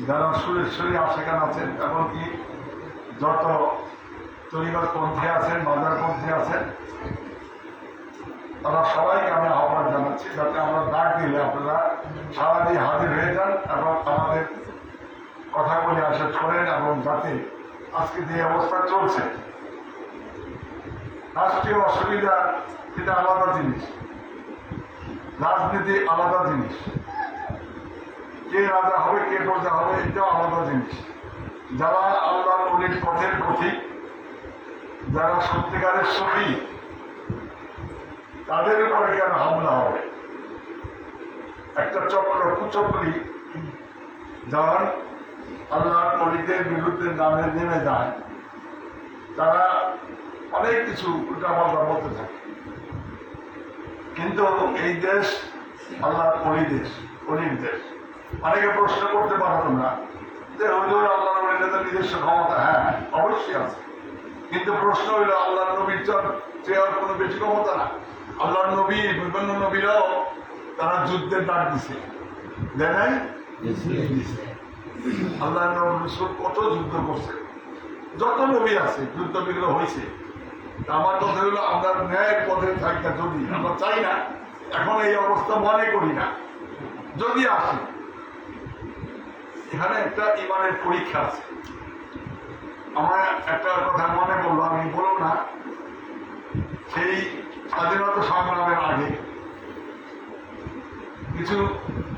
যারা সুরেশ্বরী আশেখান আছেন, এমনকি যত তরিকতপন্থী আছেন, বাজারপন্থী আছেন, তারা সবাইকে আমি আহ্বান জানাচ্ছি যাতে আমরা ডাক দিলে আপনারা সারাদিন হাজির হয়ে যান এবং আমাদের কথাগুলি আসে শোনেন, এবং যাতে আজকে যে অবস্থা চলছে, রাষ্ট্রীয় অসুবিধা এটা আলাদা জিনিস, রাজনীতি আলাদা জিনিস, কে রাজা হবে কে প্রজা হবে এটাও আলাদা জিনিস। যারা আল্লাহর অলির পথের পথিক, যারা সত্যিকারের সফি, তাদের উপরে কেন হামলা হবে? একটা চক্র কুচক্রি যখন আল্লাহর অলিদের বিরুদ্ধে নামে নেমে যায়, তারা অনেক কিছু উল্টাপাল্টা বলতে থাকে। কিন্তু এই দেশ আল্লাহর অলি দেশ, অলির দেশ। অনেকে প্রশ্ন করতে পারতো না যে হুজুর আল্লাহর অলিদের নিজস্ব ক্ষমতা, হ্যাঁ অবশ্যই আছে, কিন্তু প্রশ্ন হইল আল্লাহর নবীর চেয়ে আর কোনো বেশি ক্ষমতা না। আল্লাহর নবী, বিভিন্ন নবীরাও তারা যুদ্ধের ডাক দিছে, দেয় নাই? আল্লাহ রসুল কত যুদ্ধ করছে, যত নবী আছে যুদ্ধ বিগ্রহ হয়েছে। আমার কথা হলো আমরা ন্যায়ের পথে থাকতে, যদি আমরা চাই না, এখন এই অবস্থা মনে করি না, যদি আসে এখানে একটা ইমানের পরীক্ষা আছে। আমার একটা কথা মনে পড়লো, আমি বলব না, সেই স্বাধীনতা সংগ্রামের আগে কিছু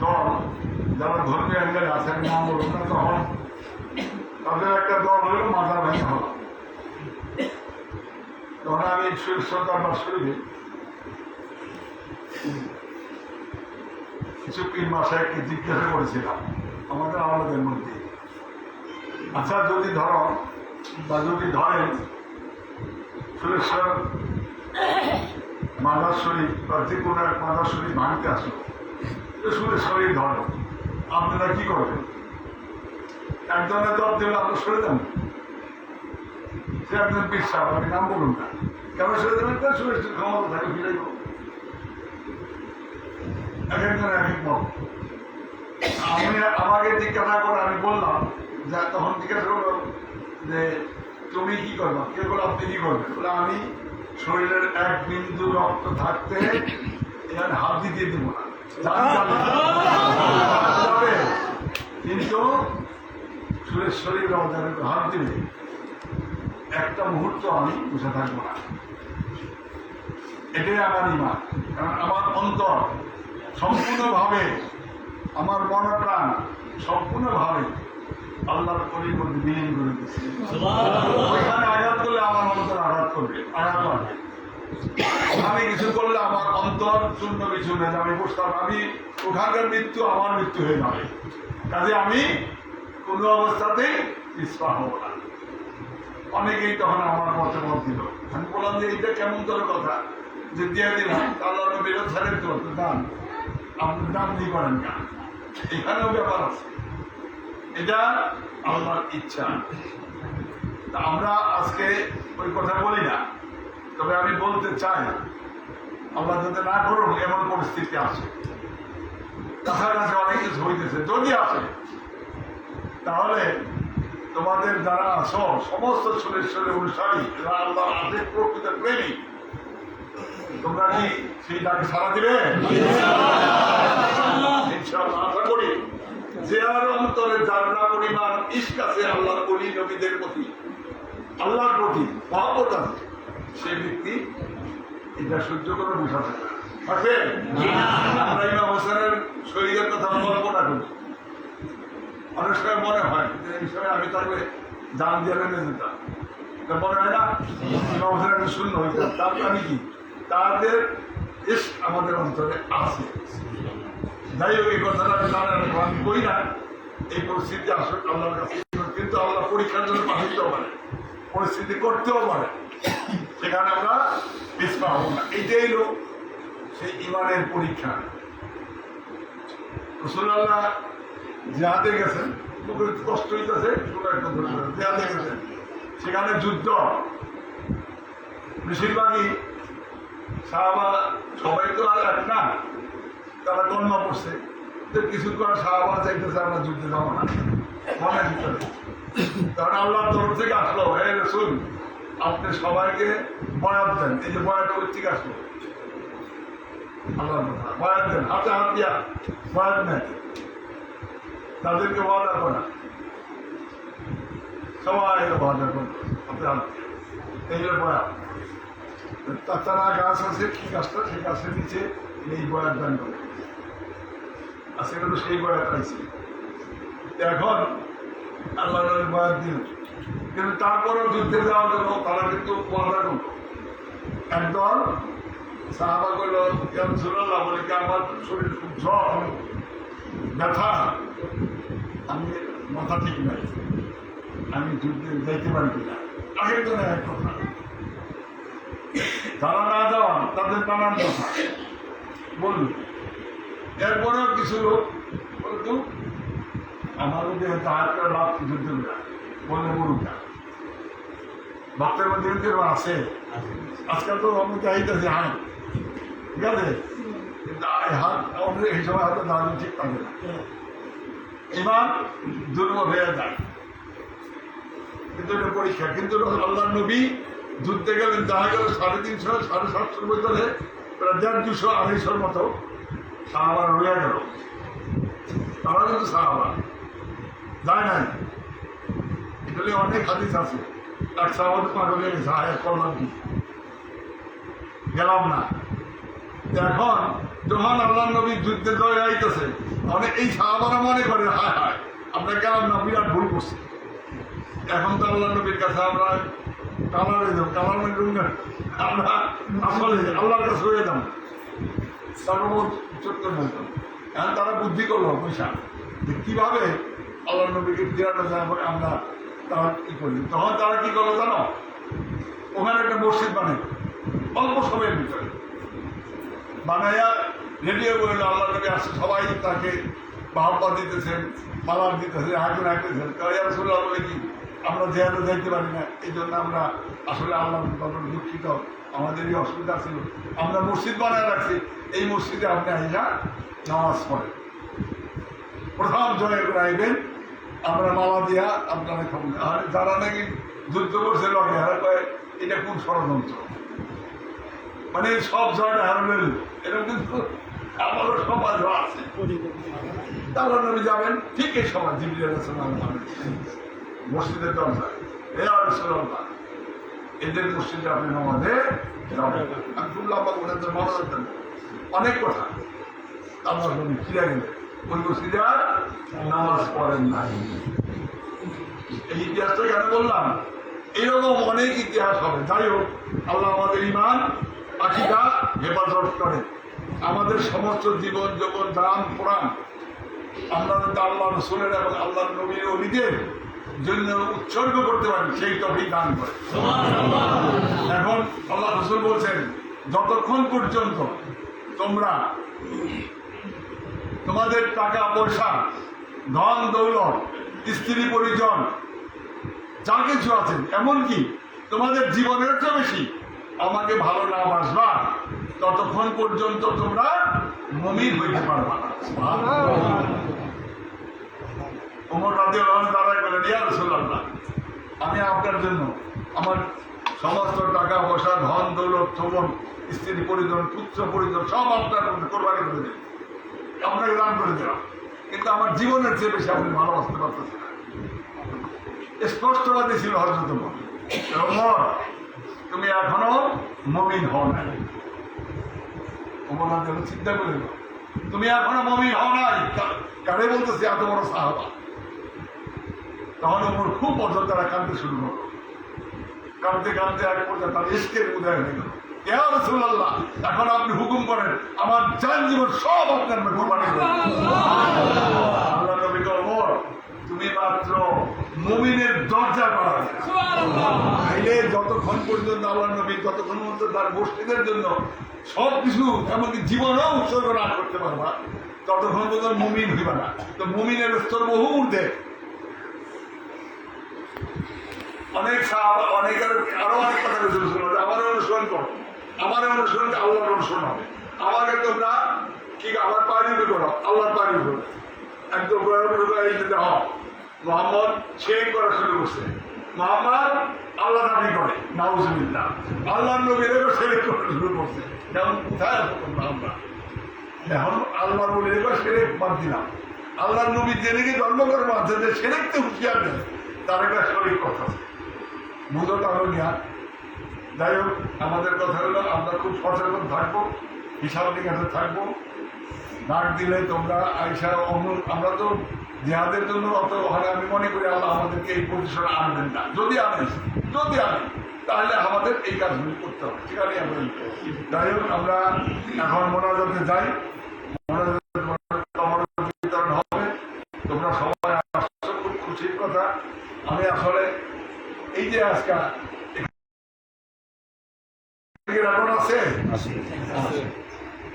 দল যারা ধর্মীয় অ্যাঙ্গেলে আছেন, নাম বলুন না, তখন তাদের একটা দল হলো মাজার ভাঙা হল। তখন আমি দরবার শরীফে কিছু পীর মাসায়কে জিজ্ঞাসা করেছিলাম আমাদের আমাদের মধ্যে, আচ্ছা যদি ধরো বা যদি ধরেন সুরেশ্বর মাজার শরীফ বা যে কোনো এক মাজার শরীফ ভাঙতে আসলো, সুরেশ্বরী ধরো, আপনারা কি করবেন? একজনের দল দিলে আমরা সরে যান, সে একজন বিশ্বাস, আমি নাম বলুন না, কেন সরে যাবেন? সুরেশ্বর ক্ষমতা থাকে ফিরে যাবো, এক একজন এক এক মত। আমাকে জিজ্ঞাসা করে আমি বললাম, যা তখন জিজ্ঞাসা করলাম যে তুমি কি করবা? কে বলে আপনি কি করবেন? বলে আমি শরীরের এক বিন্দু রক্ত থাকতে এখানে হাত দিয়ে দেবো না, কিন্তু সুরেশ্বরী রমজানের হাত দিলে একটা মুহূর্ত আমি বসে থাকবো না। এটাই আমার ইমান, কারণ আমার অন্তর সম্পূর্ণভাবে, আমার মন প্রাণ সম্পূর্ণভাবে আল্লাহর অলির মধ্যে বিলীন করে দিচ্ছে। ওইখানে আঘাত করলে আমার অন্তর আঘাত করবে, আঘাত করবে। আমি কিছু করলে আমার অন্তর শূন্য বিচূর্ণ হয়ে যাবে, বুঝতাম আমি ওখানকার মৃত্যু আমার মৃত্যু হয়ে যাবে, কাজে আমি কোনো অবস্থাতেই পিছপা হবো না। অনেকেই তখন আমার মতামত দিল, আমি বললাম যে এইটা কেমন তোর কথা যে দিয়ে দিলাম, আল্লাহ নবীর ছাড়ের তো দান, আপনি দান দিয়ে করেন না, এখানেও ব্যাপার আছে, এটা আল্লাহর ইচ্ছা। তা আমরা আজকে ওই কথা বলি না, তবে আমি বলতে চাই আল্লাহ যাতে না করুন এমন পরিস্থিতি আছে, কাছাকাছি অনেক কিছু হইতেছে, যদি আসে তাহলে তোমাদের যারা আছো সমস্ত সুরেশ্বরের অনুসারী, যারা আল্লাহর আদেশ প্রকৃত প্রেমী, তোমরা কি সেই ডাকে সাড়া দিবে? ইনশাআল্লাহ আশা করি যে আর অন্তরে যারা পরিমাণ ইশক আছে আল্লাহর ওলি নবীদের প্রতি, আল্লাহর প্রতি মহব্বত আছে, সেই ব্যক্তি এটা সহ্য করে বসা থাকবে। আমরা ইমাম হোসেনের শরীরের কথা কল্পনা করি, অনেক সময় মনে হয় যে এই সময় আমি তাহলে জান দিয়ে লেনে যেতাম, মনে হয় না ইমাম হোসেন একটা শূন্য হইতাম। তারপর আমি কি তাদের ইশক আমাদের অন্তরে আছে। যাই হোক, এই কথাটা আমি কই না, এই পরিস্থিতি আসলে আল্লাহর কাছে, কিন্তু আল্লাহ পরীক্ষার জন্য পাঠাতেও পারে, পরিস্থিতি করতেও পারে, সেখানে আমরা পিছপা হব না। এইটাই লোক সেই ইমানের পরীক্ষা। রাসূলুল্লাহ জিহাদে গেছেন, কষ্ট হইতেছে, জিহাদে গেছেন, সেখানে যুদ্ধ, বেশিরভাগই সাহাবা সবাই তো আর এক না, তারা কলমা পড়ছে, তো কিছুক্ষণ সাহাবা চাইতেছে আমরা যুদ্ধে যাবো না মনের ভিতরে। কারণ আল্লাহর তরফ থেকে আসলো, হে রাসূল আপনি সবাইকে বয়াত দেন। এই যে বয়াত ওই থেকে আসলো আল্লাহর কথা, বয়াত দেন, হাতে হাত দিয়া বয়াত নেন, তাদেরকে ওয়াদা করা, সবাইকে ওয়াদা করো হাতে হাত দিয়া, এই যে বয়াত। তাছাড়া গাছ আছে, কি গাছটা, সেই গাছের নিচে এই বয়াত দান করে আজকে কিন্তু সেই বয়াত আইছে। এখন আল্লাহ বয়াত দিল, কিন্তু তারপরেও যুদ্ধে যাওয়ার জন্য তারা কিন্তু ওয়াদা করল। একদল সাহাবা করল, ইয়া রাসূলুল্লাহ বলে কি আমার শরীর খুব জ্বর, ব্যথা, আমি মাথা ঠিক নাই, আমি যুদ্ধে যাইতে পারি কিনা। আগের জন্য এক কথা, তারা না যাওয়া তাদের নানান কথা বলল। এরপরেও কিছু লোক বলতো আমাদের যে তাহার লাভ যুদ্ধ বললে বলুক না, ভক্তের মধ্যে কিন্তু আছে। আজকাল তো আমি চাইতেছি হাত, ঠিক আছে, কিন্তু হাত আমাদের এই সময় হাতে দাঁড়ানো ঠিক থাকে না, ইমান দুর্বল হয়ে যায়। কিন্তু এটা পরীক্ষা। কিন্তু আল্লাহ নবী যুদ্ধে গেলেন, দেখা গেল 350 750 ভিতরে প্রায় 150 250 মতো সাহাবা রয়ে গেল। তারা কিন্তু সাহাবা যায় নাই। এগুলি অনেক হাদিস আছে। এক সাহাবা তো পাগল হয়ে গেছে, হায় করলাম কি, গেলাম না। এখন যখন আল্লাহ নবী যুদ্ধে জয় আইতেছে, অনেক এই সাহাবারা মনে করে হায় হায় আমরা গেলাম না, বিরাট ভুল করছি। এখন তো আল্লাহ নবীর কাছে আমরা কালারে যাবো, কালার মানে রুঙ্গা, আমরা আসলে আল্লাহর কাছে হয়ে যাবো, সর্বোচ্চ চোদ্দ বলতাম। এখন তারা বুদ্ধি করলো পয়সা যে কীভাবে আল্লাহ নবীকে ফিরানো যায়, আমরা তারা কী করি। তখন তারা কী করলো জানো, ওখানে একটা মসজিদ বানাই অল্প সময়ের ভিতরে বানাইয়া রেডিও বললো আল্লাহ নবী আসছে, সবাই তাকে বাহবা দিতেছেন, মালার দিতেছেন, হাঁটু রাখতেছেন। ইয়া রাসূলুল্লাহ বলে কি আমরা যেহেতু যাইতে পারি না, এই জন্য আমরা আসলে আল্লাহ দুঃখিত, আমাদের এই অসুবিধা ছিল, আমরা মসজিদ বানায় রাখছি, এই মসজিদে আপনি আইয়া নামাজ পড়েন, প্রথম জয় করে আইবেন, আমরা মালা দিয়া আপনারা খাবেন। আর যারা নাকি যুদ্ধ করছে লড়ে, হারা কয় এটা কোন ষড়যন্ত্র, মানে সব জয়টা হারবেন, এটা কিন্তু আমারও সমাজ আছে। তারা নবী যাবেন ঠিক এই সময় জিবরিল আলাইহিস সালাম মসজিদের দরজায়, হে রাসূলুল্লাহ এদের মসজিদে আপনি নামাজে যাবেন। আব্দুল্লাহ ওনাদের মনে রাখতেন অনেক কথা। আল্লাহ নবী ফিরে গেলেন, ওই মসজিদে আর নামাজ পড়েন নাই। এই ইতিহাসটা কেন বললাম, এরকম অনেক ইতিহাস হবে। যাই হোক, আল্লাহ আমাদের ঈমান আকীদা হেফাজত করে, আমাদের সমস্ত জীবন যখন দান প্রাণ আমরা আল্লাহ রাসূলের এবং আল্লাহ নবীর ওলিদের জন্য উৎসর্গ করতে পারি, সেই তৌফিক দান করে। এখন আল্লাহ রাসূল বলছেন, যতক্ষণ পর্যন্ত তোমরা তোমাদের টাকা পয়সা, ধন দৌলত, স্ত্রী পরিজন যা কিছু আছে, এমনকি তোমাদের জীবনের চেয়ে বেশি আমাকে ভালো না বাসবা, ততক্ষণ পর্যন্ত তোমরা মুমিন হইতে পারবা না। ওমর রাদিয়াল্লাহু আনহু দাঁড়ায় বলেন, ইয়া রাসূলুল্লাহ আমি আপনার জন্য আমার সমস্ত টাকা পয়সা, ধন দৌলত, যৌবন, স্ত্রী পরিজন, পুত্র পরিজন সব আপনার কোরবানি করে দেন, আপনাকে দান করে দিলাম, কিন্তু আমার জীবনের চেয়ে বেশি আপনি ভালোবাসতে পারতেছেন না। স্পষ্টবাদী ছিল হযরত ওমর, তুমি এখনো মুমিন হও নাই। ওমর রাদিয়াল্লাহু চিন্তা করে, তুমি এখনো মুমিন হও নাই, কারে বলতেছে, এত বড় সাহাবা। তখন ওমর খুব বছর তারা কাঁদতে শুরু করলো, কাঁদতে কাঁদতে এক পর্যায়ে তার ইশকের উদয় হয়ে গেল। ইয়া রাসূলুল্লাহ এখন আপনি হুকুম করেন, আমার জান জীবন সব আপনার কোরবানি করব। আল্লাহ নবী বলেন, ওমর তুমি মাত্র মুমিনের দরজা পাওয়া তাইলে যতক্ষণ পর্যন্ত আল্লাহ নবী যতক্ষণ পর্যন্ত তার মসজিদের জন্য সব কিছু এমনকি জীবনও উৎসর্গ না করতে পারবা, ততক্ষণ পর্যন্ত মুমিন হইবা না। তো মুমিনের স্তর বহু ঊর্ধ্বে। অনেক অনেকের আরো অনেক কথা বলছিল, আমার অনুসরণ করো, আমার অনুসরণ আল্লাহর অনুসরণ হবে, আমাকে তোমরা কি আমার পানি করো আল্লাহর পানি করো একদম এই যে দেখো মোহাম্মদ শেখ করা শুরু করছে মোহাম্মদ আল্লাহ দাবি করে নাউজুবিল্লাহ আল্লাহ নবীর শেরেক করা শুরু করছে যেমন কোথায় আমরা এখন আল্লাহর বলে এবার শেরেক বাদ দিলাম আল্লাহ নবী জেনেকে জন্ম করে বাঁধছে যে শেরেকতে হুঁশিয়ার দেয় তার একটা শরীর কথা বুঝো তাহলে জ্ঞান যাই হোক আমাদের কথা হলো আমরা খুব সচেতন থাকবো হিসাব নিকাশে থাকবো ডাক দিলে তোমরা আইসা আমরা তো জেহাদের জন্য অত ওখানে আমি মনে করি আল্লাহ আমাদেরকে এই পজিশনে আনবেন না যদি আনি তাহলে আমাদের এই কাজগুলি করতে হবে ঠিক আছে যাই হোক আমরা এখন মোনাজাতে যাই বিতরণ হবে তোমরা সবাই আসছো খুব খুশির কথা আমি আসলে এই যে আজকে আছে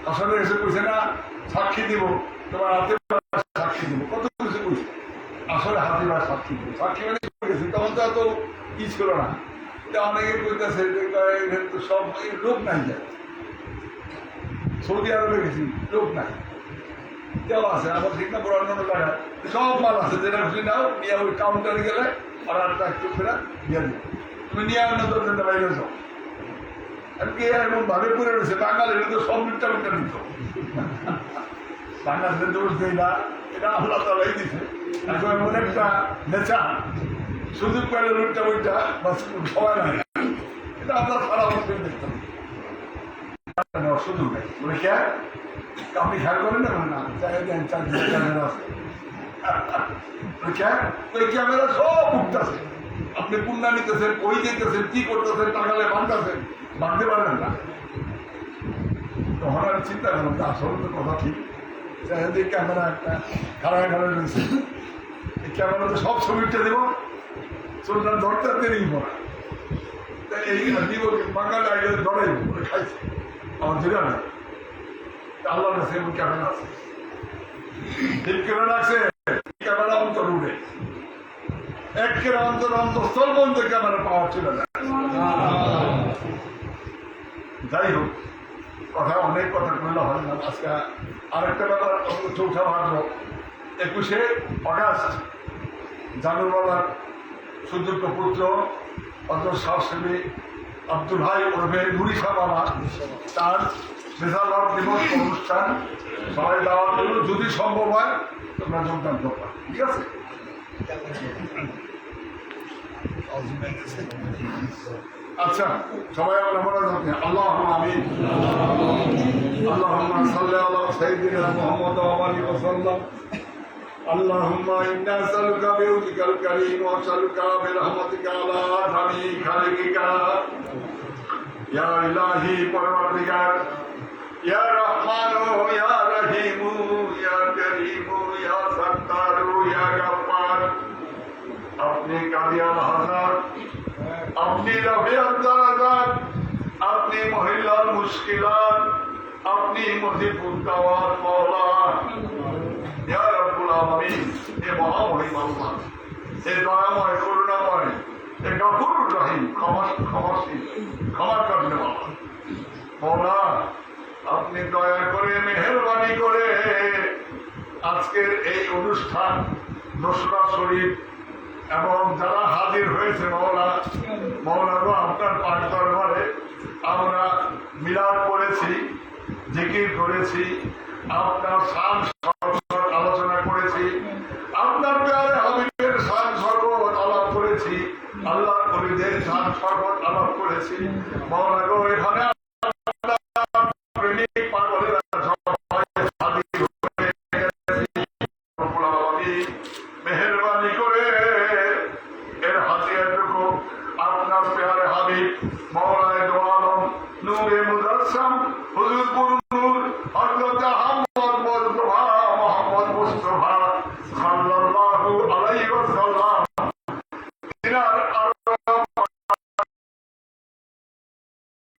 আসলে এসে কইছে না সাক্ষী দিব তোমার হাতে সাক্ষী দিব কত কিছু কইছে আসলে হাতে বা সাক্ষী দিব সাক্ষী মানে গেছি তখন তো এত ই ছিল না অনেকে কইতেছে যে সব লোক নাই যায় সৌদি আরবে গেছি লোক নাই কেউ আছে আবার ঠিক না বড় অন্য জায়গায় সব মাল আছে যেটা খুশি নাও নিয়ে ওই কাউন্টারে গেলে অর্ডারটা একটু ফেরা দিয়ে দিও তুমি নিয়ে অন্য দরজাটা বাইরে যাও এমন ভাবে করে রয়েছে বাঙালির তো সব মিটটা মিটটা নিত বাঙালিদের দোষ দেয় না এটা আল্লাহ তালাই দিছে এখন এমন একটা নেচা সুযোগ পেলে লুটটা বইটা সবাই নাই এটা আপনার সারা বছর দেখতে হবে সুযোগ নেই বলে কে আপনি খেয়াল করেন না চাই দেন চার ক্যামেরা আছে ওই ক্যামেরা সব উঠতেছে আপনি পুণ্যা নিতেছেন কই দিতেছেন কি করতেছেন টাকালে বাঁধতেছেন বাঁধতে পারেন না তখন আর চিন্তা করলাম আসলে তো কথা ঠিক চাই ক্যামেরা একটা খারাপ রয়েছে এই ক্যামেরাতে সব ছবিটা দেব চোরটা ধরতে দেরি পড়া এই দিব বাঙালি আগে ধরাই খাইছে আমার ধরে না আল্লাহ কাছে এমন ক্যামেরা আছে ঠিক ক্যামেরা আছে ক্যামেরা অন্তর উঠে একের অন্তঃস্থল বন্ধ ক্যামেরা পাওয়া ছিল না যাই হোক কথা অনেক কথা বললে হয় না আজকে আরেকটা ব্যাপার চৌঠা ভাগ্য 21শে অগাস্ট জানুবালার সুযোগ্য পুত্র অত সহসেবী আব্দুল ভাই ওরফে নুরি শাহ বাবা তার রেজাল্ট দিবস অনুষ্ঠান সবাই দাওয়াত দিল যদি সম্ভব হয় তোমরা যোগদান করবা ঠিক আছে আচ্ছা সবাই আমরা জানি আল্লাহুম্মা আমিন আল্লাহুম্মা সাল্লি আলা সাইয়্যিদিনা মুহাম্মদ ওয়া আলিহি ওয়া সাল্লাম আল্লাহুম্মা ইন্না নাসআলুকা বিওয়াজহিকাল কারীম ওয়া নাসআলুকা বিরহমাতিকা আলা আদমি খালিকিকা ইয়া ইলাহি পরওয়ারদিগার ইয়া রহমানু ইয়া রহিমু ইয়া করিমু ইয়া সত্তারু ইয়া গফফার আপনি কাদিয়াল হাজার আপনি রফিয়াত দারাজাত আপনি মহিলার মুশকিলাত আপনি মুজিবুদ দাওয়াত মাওলা ইয়া রাব্বুল আলামিন এ মহামহিম আল্লাহ এ দয়াময় করুণাময় এ গফুর রহিম ক্ষমাশীল ক্ষমা করবেন আল্লাহ মাওলা আপনি দয়া করে মেহেরবানি করে আজকের এই অনুষ্ঠান নসরা শরীফ এবং যারা হাজির হয়েছে মৌলারও আপনার পাঠ দরবারে আমরা মিলাদ করেছি জিকির করেছি আপনার শান শরবত আলোচনা করেছি আপনার প্যারে হাবিবের শান শরবত আলাপ করেছি আল্লাহ নবীদের শান শরবত আলাপ করেছি মৌলারও এখানে প্রেমিক পাগলেরা মেহরবানি করে এর হাতিয়ারটুকু আপনার প্যারে হাবিব মওলায়ে দো আলম নূরে মুজাসসাম হুজুর নূর হযরত আহমদ মুস্তাফা সাল্লাল্লাহু আলাইহি ওয়াসাল্লাম তিনার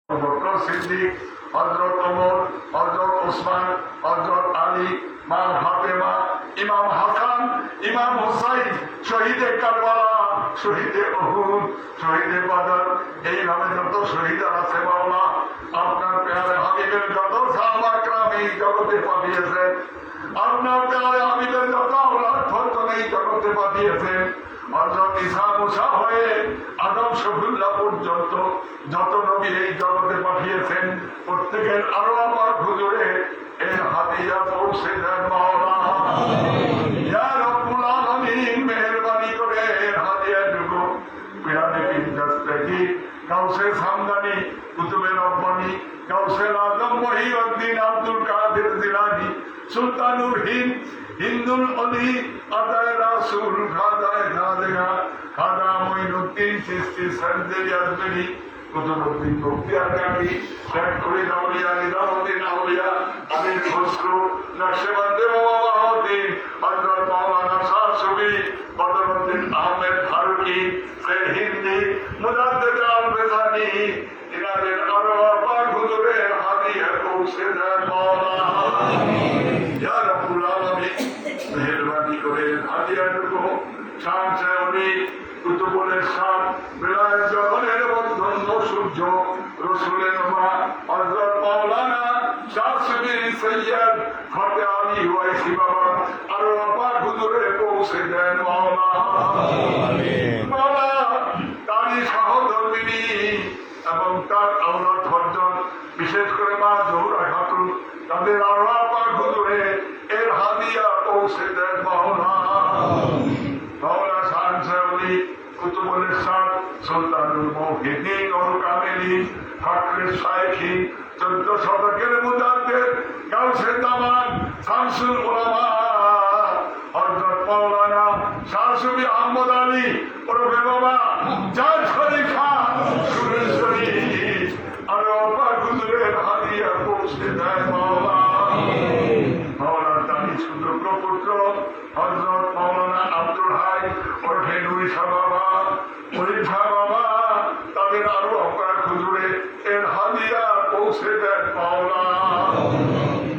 বকর সিদ্দিক হযরত ওমর হযরত ওসমান হযরত আলী মা ফাতেমা ইমাম হাসান ইমাম হুসাইন শহীদে কারবালা শহীদে উহুদ, শহীদে বদর, এইভাবে যত শহীদা আছে মাওলা, আপনার পেয়ারে হাবিবের যত সাহাবা کرام এই জগতে পাঠিয়েছেন, আপনার পেয়ারে হাবিবের যত আওলাদ ফরজন এই জগতে পাঠিয়েছেন, হযরত ঈসা মুসা হয়ে আদম শফিউল্লাহ পর্যন্ত যত নবী এই জগতে পাঠিয়েছেন, প্রত্যেকের আরো আমার হুজুরে এর হাদিয়া পৌঁছে দেন মাওলা। ইয়া রব্বুল আলামিন, মেহেরবানি করে এর হাদিয়াটুকু পিরানে কিবলাস থেকে কাউসে সামদানি, কুতুবে রব্বানি, কাউসে আজম মহিউদ্দিন আব্দুল কাদের জিলানী, সুলতানুল হিন্দ, হিন্দুল অলি, আদায় রাসূল, খাজায় খাজা, খাজা মঈনুদ্দিন চিশতি সরদারি আজমেরি, কুতুবুদ্দিন বখতিয়ার কাকি, শেখ ফরিদ আউলিয়া, নিজামুদ্দিন আউলিয়া, আমির খসরু, নকশবন্দি বাবাউদ্দিন, হযরত মাওলানা শাহ সুফি বদরুদ্দিন আহমেদ ফারুকি, শেখ হিন্দি, মুজাদ্দিদ আল-বেসানি, ইনাদের আরো আপার হুজুরের হাদিয়া পৌঁছে দেন মাওলা। ইয়া রব্বুল আলামিন, মেহেরবানি করে হাদিয়াটুকু শান শাহী কুতুবুল শান বিলায় জগনের বন্ধন সূর্য রসুলের মা হযরত মাওলানা শাহ সুফি সৈয়দ ফতে আলী ওয়াইসি বাবা আরো আপার হুজুরে পৌঁছে দেন মাওলা। মাওলা, তারই সহধর্মিনী এবং তার আওলাদ ফরজন, বিশেষ করে মা জহুরা খাতুন, তাদের আরো আপার হুজুরে এর হাদিয়া পৌঁছে দেন মাওলা। মাওলা শান শাহী কুতুবুল শান সুলতানুল মুহিদ্দিন ওয়াল কামিলিন, ফখরে শাইখিন, 14 শতকের মুজাদ্দিদ গাউসে জামান, শামসুল উলামা হযরত মাওলানা শাহ সুফি আহমদ আলী ওরফে বাবা জাজ খলিফা সুরেশ্বরী আরো আপার হুজুরের হাদিয়া পৌঁছে দেয় মাওলা। মাওলানা তানি সুযোগ্য পুত্র হযরত মাওলানা আব্দুল হাই ওরফে নুরিশা বাবা, মুরিশা বাবা, তাদের আরো আপার হুজুরে এর হাদিয়া পৌঁছে দেন মাওলা।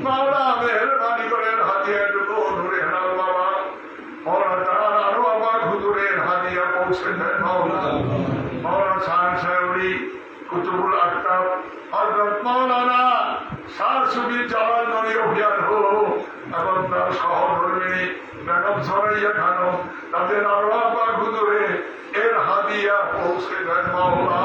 মাওলা, মেহেরবানি করে হাদিয়াটুকু নূরে হেলাল বাবা, মাওলা তার আরো আপার হুজুরের হাদিয়া পৌঁছে দেন মাওলা। মাওলা শান শাহী কুতুবুল আকতাব হযরত মাওলানা শাহ সুফি জালাল নূরি অভিয়ান হো এবং তার সহধর্মিনী বেগম সরাইয়া খানম, তাদের আরো আপার হুজুরে এর হাদিয়া পৌঁছে দেন মাওলা।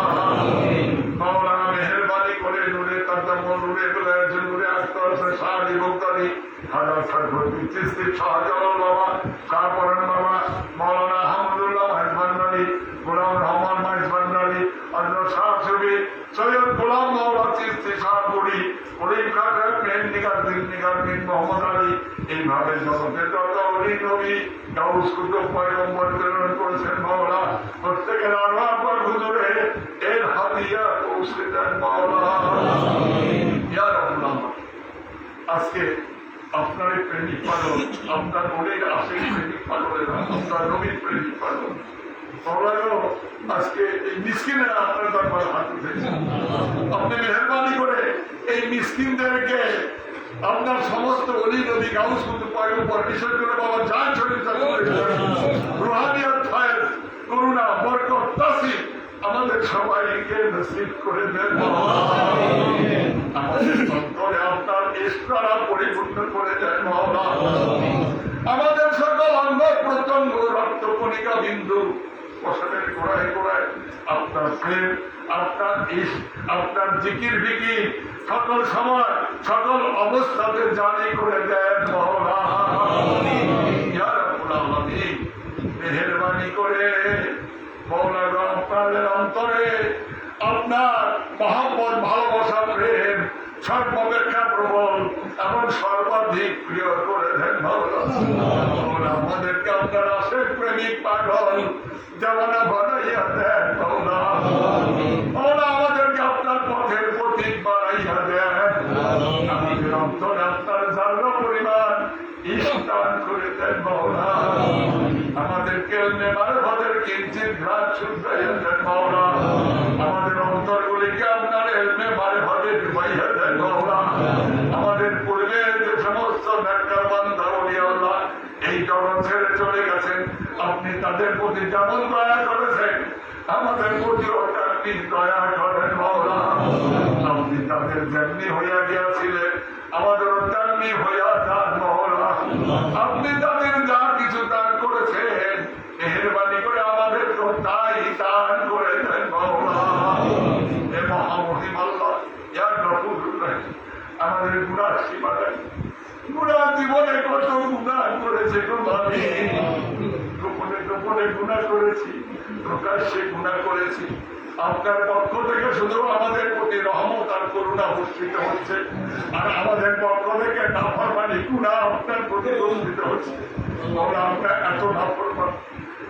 মাওলা, মেহেরবানি করে নূরে তাদাম্মুল, নূরে বিলায়াত, নূরে আখতার শাহী মুক্তাদি খাজা সরফুদ্দিন চিশতি, শাহজালাল বাবা, শাহপরান বাবা, মাওলানা আহমদুল্লাহ মাহিজ ভান্ডারী, গোলাম রহমান মাহিজ ভান্ডারী, হযরত শাহ সুফি সৈয়দ গোলাম মাওলা চিশতি শাহপুরী, করিম খাজা মেহেন্দিগার দিলনিগার বিন মোহাম্মদ আলী, এইভাবে জগতে যত অলি নবী গাউস কুতুব পয়গম্বর প্রেরণ করেছেন মাওলা, প্রত্যেকের আরো আপার হুজুরে এর হাদিয়া পৌঁছে দেন মাওলা। ইয়া রাব্বুল আলামিন, আজকে আপনার এই প্রেমিক পাগল, আপনার নবীর আশিক প্রেমিক পাগলেরা, আপনার নবীর প্রেমিক পাগল মাওলানা, আজকে এই মিসকিনেরা আপনার দরবারে হাত উঠেছে। আপনি মেহেরবানি করে এই মিসকিনদেরকে আপনার সমস্ত অলি নবী গাউস কুতুব পয়গম্বর, বিশেষ করে বাবা জান শরীফ রুহানিয়ত, ফায়েজ, করুণা, বরকত, তাসির আমাদের সবাইকে নসিব করে দেন। আমাদের অন্তরে আপনার ইশরা পরিপূর্ণ করে দেন মাওলা। আমাদের সকল অঙ্গ প্রত্যঙ্গ, রক্ত কণিকা বিন্দু পশমের গোড়ায় গোড়ায় আপনার প্রেম, আপনার ইশক, আপনার জিকির বিকির সকল সময় সকল অবস্থাতে জারি করে দেন মাওলা। ইয়া রাব্বুল আলামিন, মেহেরবানি করে মাওলা আপনাদের অন্তরে আপনার মহব্বত, ভালোবাসা, প্রেম সর্বাপেক্ষা প্রবল এবং সর্বাধিক প্রিয় করে দেন মাওলা। আমাদেরকে আপনার আশেক প্রেমিক পাগল যেমন বানাইয়া দেন মাওলা। মাওলা, আমাদেরকে আপনার পথের প্রতীক বানাইয়া দেন। আমাদের অন্তরে আপনার জাগ্র পরিমাণ ইস্তান করে দেন মাওলা। আমাদেরকে মারফতের কিঞ্চিত ঘ্রাণ শুদ্ধাইয়া দেন মাওলা। আমাদের অন্তরগুলিকে আপনার এলমে মারফতে ডুবাইয়া দেন মাওলা। আমাদের পূর্বে যে সমস্ত নেককার বান্দা ওলিয়া আল্লাহ এই জগৎ ছেড়ে চলে গেছেন, আপনি আপনি তাদের প্রতি যেমন দয়া করেছেন আমাদের প্রতিও তেমনি দয়া করেন মাওলা। আপনি তাদের যেমনি হইয়া গিয়েছিলেন আমাদেরও তেমনি হইয়া যান মাওলা। আপনি তাদের যা কিছু দান করেছেন মেহেরবানি করে আমাদের তো তাই দান করে দেন মাওলা। হে মহামহিম আল্লাহ, ইয়া গফুরুর রহিম, আমাদের গুনাহ সীমা নাই। গুনাহ জীবনে কত গুনাহ করেছে গো মালিক, গোপনে গোপনে গুনাহ করেছি, প্রকাশ্যে গুনাহ করেছি। আপনার পক্ষ থেকে শুধু আমাদের প্রতি রহমত আর করুণা বর্ষিত হচ্ছে, আর আমাদের পক্ষ থেকে নাফরমানি গুনাহ আপনার প্রতি বর্ষিত হচ্ছে। আমরা আপনার এত নাফরমান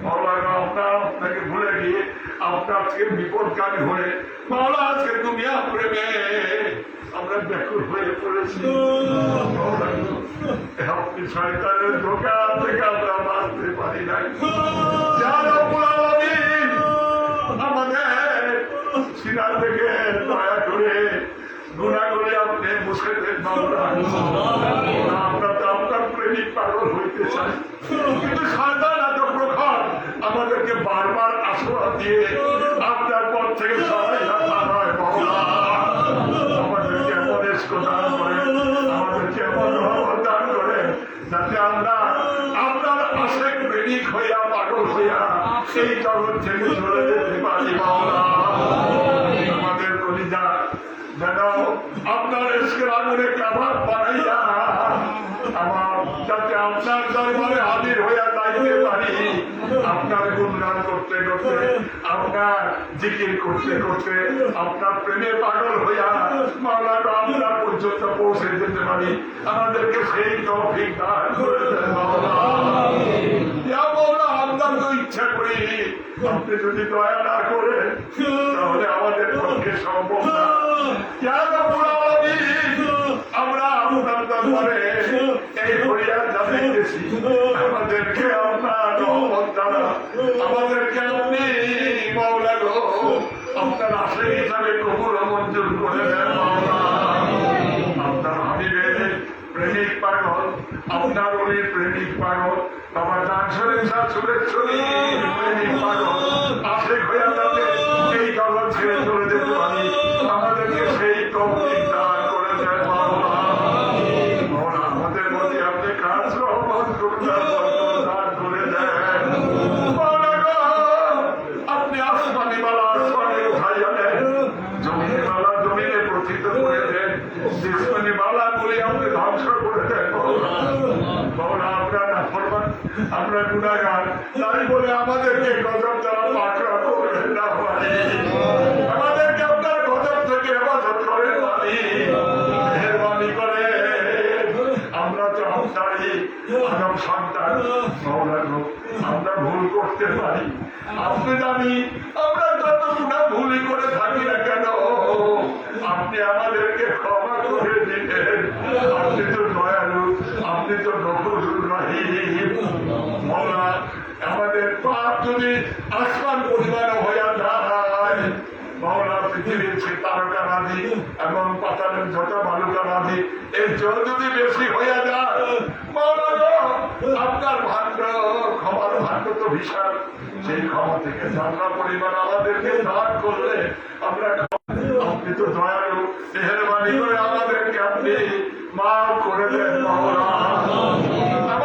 মাওলানা, আমরা আপনাকে ভুলে গিয়ে আপনার আজকে বিপদকারী হয়ে মাওলা আজকে দুনিয়া প্রেমে আমরা ব্যাকুল হয়ে পড়েছি। আপনি শয়তানের ধোঁকা থেকে আমরা বাঁচতে পারি নাই। আমাদের সিনা থেকে দয়া করে গুনাহ করে আপনি মুছে দেন মাওলা। আমরা তো আপনার প্রেমিক পাগল হইতে চাই, কিন্তু শয়তান এত প্রখর আমাদেরকে বারবার আশ্রয় দিয়ে আপনার পথ থেকে সবাই রাখা হয় মাওলা। আমাদেরকে এমন এসকো দান করে, আমাদেরকে এমন রহমত দান করে যাতে আমরা আপনার আশেক প্রেমিক হইয়া পাগল হইয়া সেই জগৎ থেকে চলে যেতে পারি মাওলা। আমাদের কলিজা যেন আপনার এসকের আগুনে কাবাব বানাইয়া আমার যাতে আপনার দরবারে হাজির হইয়া যাইতে পারি, আপনার গুণগান করতে করতে, আপনার জিকির করতে করতে, আপনার প্রেমে পাগল হইয়া মাওলানা আমরা পর্যন্ত পৌঁছে যেতে পারি। আমাদেরকে সেই তৌফিক দান করে দেন মাওলা। ইয়া মাওলা, আমরা তো ইচ্ছা করি, আপনি যদি দয়া না করে তাহলে আমাদের পক্ষে সম্ভব না। ইয়া রাব্বুল আলামিন, আমরা আপনার দরবারে এই ফরিয়াদ জানাইতেছি, আমাদেরকে আপনার রহমত দ্বারা আমাদেরকে আপনি মাওলা গো আপনার আশীর্বাদ হিসাবে কবুল ও মঞ্জুর করে দেন মাওলা। আপনার হাবিবের প্রেমিক পাগল, আপনার ওই প্রেমিক পাগল বাবা জানসরের সাথে সুরেশ্বরী প্রেমিক পাগল আশেক হইয়া যাতে এই জগৎ ছেড়ে চলে যেতে পারি, আমাদেরকে সেই তৌফিক দান করে দেন মাওলা। আমাদের মধ্যে আপনি কাজ রহমত করুণা দান করে দেন মাওলা গো। আপনি আসমানি মালা আসমানে উঠাইয়া দেন, জমিনে মালা জমিনে প্রথিত করে দেন, জিসমানি মালা গুলি আপনি ধ্বংস করে দেন মাওলা। আমরা নাফরমান, আমরা গুনাহগার, তাই বলে আমাদেরকে গজব দ্বারা পাকড়াও করবেন না মালিক। আমাদেরকে আপনার গজব থেকে হেফাজত করেন মালিক, মেহেরবানি করে। আমরা তো আপনারই আদম সন্তান মাওলা গো, আমরা ভুল করতে পারি। আপনি জানি আমরা যত গুনাহ ভুলই করে থাকি না কেন, আপনি আমাদেরকে ক্ষমা করে দিলেন। আপনি তো দয়ালু, আপনি তো গফুরুর রহিম মাওলা। আমাদের পাপ যদি আসমান পরিমাণ হইয়া যায় মাওলা, পৃথিবীর সে তারকা রাজি এবং পাতালের যত বালুকা রাজি এর জল যদি বেশি হইয়া যায় মাওলা গো, আপনার ভাগ্য ক্ষমার ভাগ্য তো বিশাল, সেই ক্ষমা থেকে জানা পরিমাণ আমাদেরকে দান করলে আমরা, আপনি তো দয়ালু, মেহেরবানি করে আমাদেরকে আপনি মাফ করে দেন